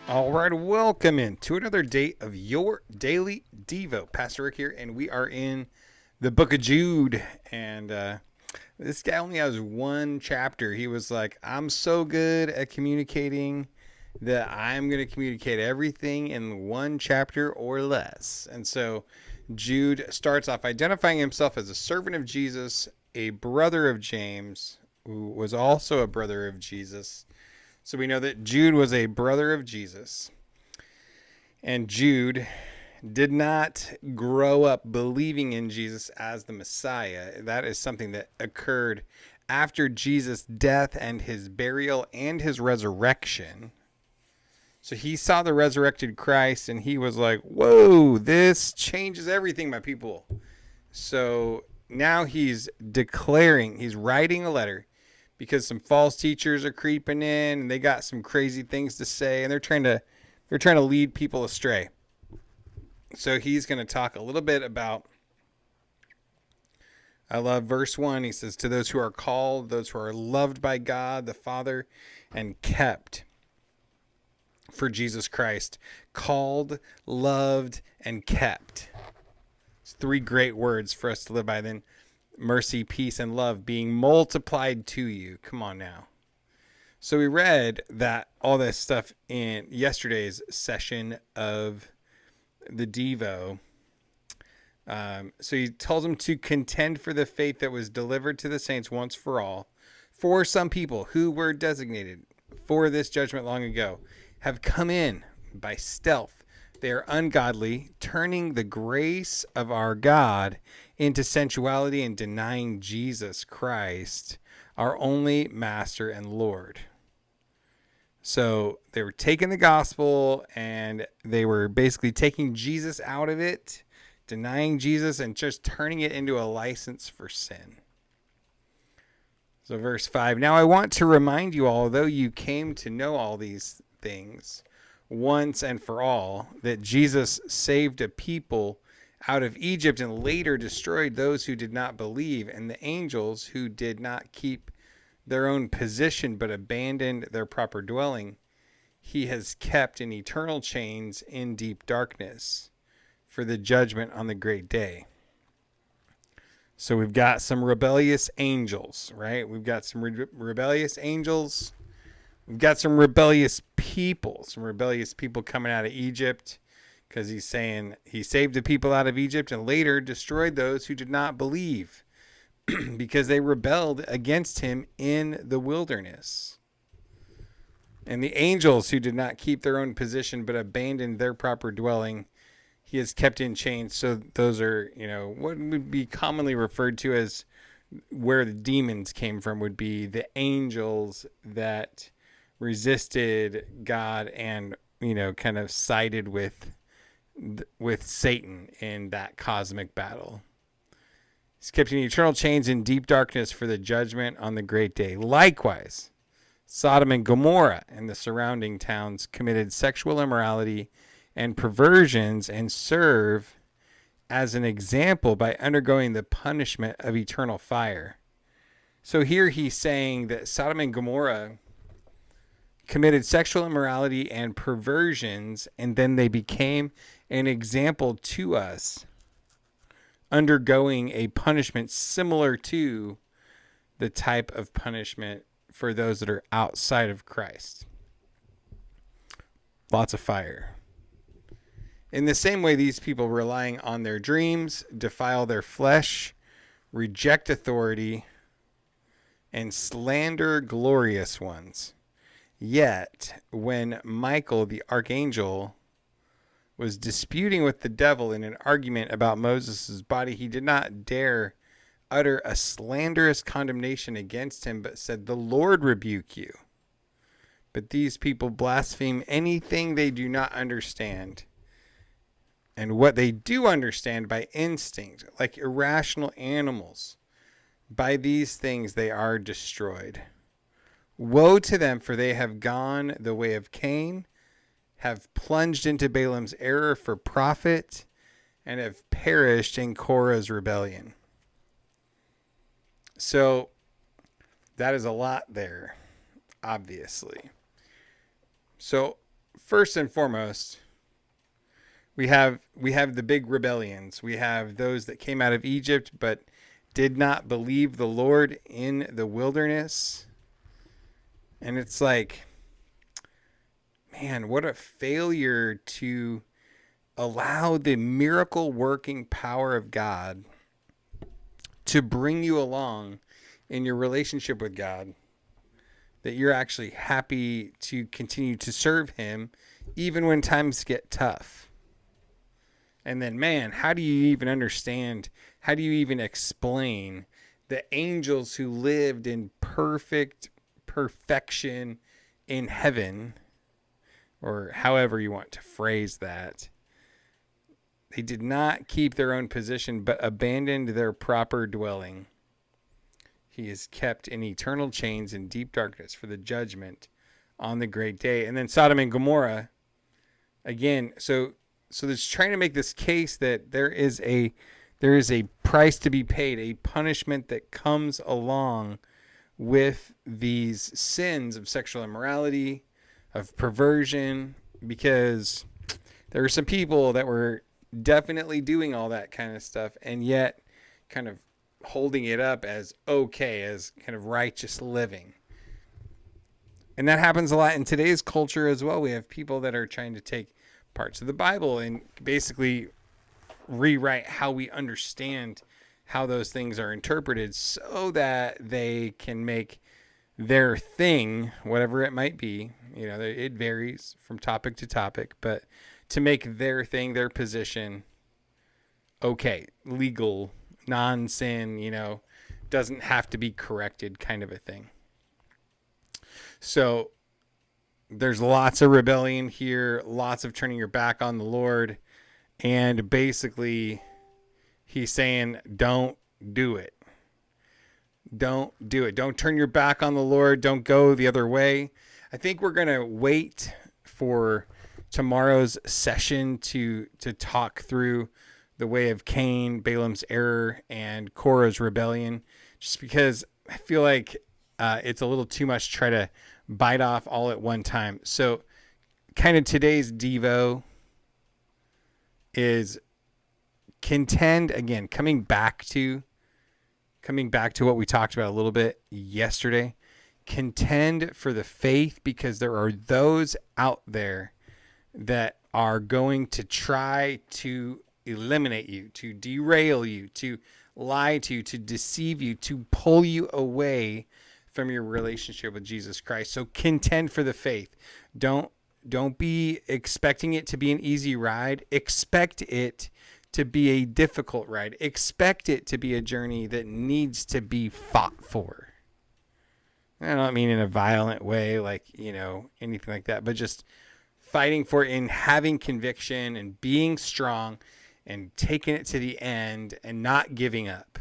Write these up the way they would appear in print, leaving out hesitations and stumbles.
All right, welcome in to another day of your daily Devo. Pastor Rick here, and we are in the book of Jude. And this guy only has one chapter. He was like, I'm so good at communicating that I'm going to communicate everything in one chapter or less. And so Jude starts off identifying himself as a servant of Jesus, a brother of James, who was also a brother of Jesus. So we know that Jude was a brother of Jesus. And Jude did not grow up believing in Jesus as the Messiah. That is something that occurred after Jesus' death and his burial and his resurrection. So he saw the resurrected Christ and he was like, whoa, this changes everything, my people. So now he's writing a letter because some false teachers are creeping in and they got some crazy things to say and they're trying to lead people astray. So he's going to talk a little bit about, I love verse 1. He says, to those who are called, those who are loved by God the Father and kept for Jesus Christ. Called, loved, and kept. It's three great words for us to live by. Then mercy, peace, and love being multiplied to you. Come on now. So we read that all this stuff in yesterday's session of the Devo. So he tells them to contend for the faith that was delivered to the saints once for all. For some people who were designated for this judgment long ago have come in by stealth. They are ungodly, turning the grace of our God into sensuality and denying Jesus Christ, our only Master and Lord. So they were taking the gospel and they were basically taking Jesus out of it, denying Jesus, and just turning it into a license for sin. So verse 5, now I want to remind you all, though you came to know all these things once and for all, that Jesus saved a people out of Egypt and later destroyed those who did not believe, and the angels who did not keep their own position but abandoned their proper dwelling, he has kept in eternal chains in deep darkness for the judgment on the great day. So we've got some rebellious angels, right? We've got some rebellious angels. We've got some rebellious people coming out of Egypt, because he's saying he saved the people out of Egypt and later destroyed those who did not believe because they rebelled against him in the wilderness. And the angels who did not keep their own position but abandoned their proper dwelling, he has kept in chains. So those are, what would be commonly referred to as where the demons came from, would be the angels that resisted God and, kind of sided with Satan in that cosmic battle. He's kept in eternal chains in deep darkness for the judgment on the great day. Likewise, Sodom and Gomorrah and the surrounding towns committed sexual immorality and perversions and serve as an example by undergoing the punishment of eternal fire. So here he's saying that Sodom and Gomorrah committed sexual immorality and perversions, and then they became an example to us, undergoing a punishment similar to the type of punishment for those that are outside of Christ. Lots of fire. In the same way, these people relying on their dreams, defile their flesh, reject authority, and slander glorious ones. Yet, when Michael, the archangel, was disputing with the devil in an argument about Moses' body, he did not dare utter a slanderous condemnation against him, but said, the Lord rebuke you. But these people blaspheme anything they do not understand. And what they do understand by instinct, like irrational animals, by these things they are destroyed. Woe to them, for they have gone the way of Cain, have plunged into Balaam's error for profit, and have perished in Korah's rebellion. So that is a lot there, obviously. So first and foremost, we have the big rebellions. We have those that came out of Egypt but did not believe the Lord in the wilderness. And it's like, man, what a failure to allow the miracle working power of God to bring you along in your relationship with God, that you're actually happy to continue to serve him even when times get tough. And then, man, how do you even understand, how do you even explain the angels who lived in perfection in heaven, or however you want to phrase that? They did not keep their own position, but abandoned their proper dwelling. He is kept in eternal chains in deep darkness for the judgment on the great day. And then Sodom and Gomorrah, again, so it's trying to make this case that there is a price to be paid, a punishment that comes along with these sins of sexual immorality, of perversion, because there are some people that were definitely doing all that kind of stuff and yet kind of holding it up as okay, as kind of righteous living. And that happens a lot in today's culture as well. We have people that are trying to take parts of the Bible and basically rewrite how we understand how those things are interpreted so that they can make their thing, whatever it might be, it varies from topic to topic, but to make their thing, their position, okay, legal, non-sin, doesn't have to be corrected kind of a thing. So there's lots of rebellion here, lots of turning your back on the Lord. And basically he's saying, don't do it. Don't do it. Don't turn your back on the Lord. Don't go the other way. I think we're going to wait for tomorrow's session to talk through the way of Cain, Balaam's error, and Korah's rebellion, just because I feel like it's a little too much to try to bite off all at one time. So kind of today's Devo is contend, again, coming back to what we talked about a little bit yesterday. Contend for the faith, because there are those out there that are going to try to eliminate you, to derail you, to lie to you, to deceive you, to pull you away from your relationship with Jesus Christ. So contend for the faith. Don't be expecting it to be an easy ride. Expect it to be a difficult ride. Expect it to be a journey that needs to be fought for. I don't mean in a violent way, like, anything like that, but just fighting for it and having conviction and being strong and taking it to the end and not giving up.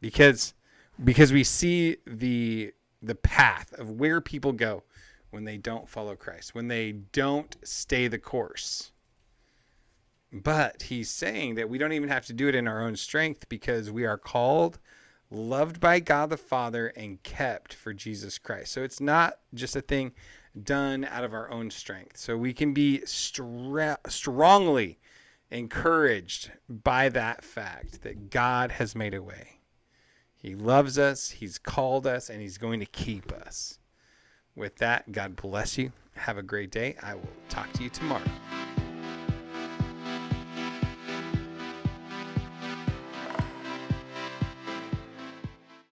Because we see the path of where people go when they don't follow Christ, when they don't stay the course. But he's saying that we don't even have to do it in our own strength, because we are called, loved by God the Father, and kept for Jesus Christ. So it's not just a thing done out of our own strength. So we can be strongly encouraged by that fact that God has made a way. He loves us, he's called us, and he's going to keep us. With that, God bless you. Have a great day. I will talk to you tomorrow.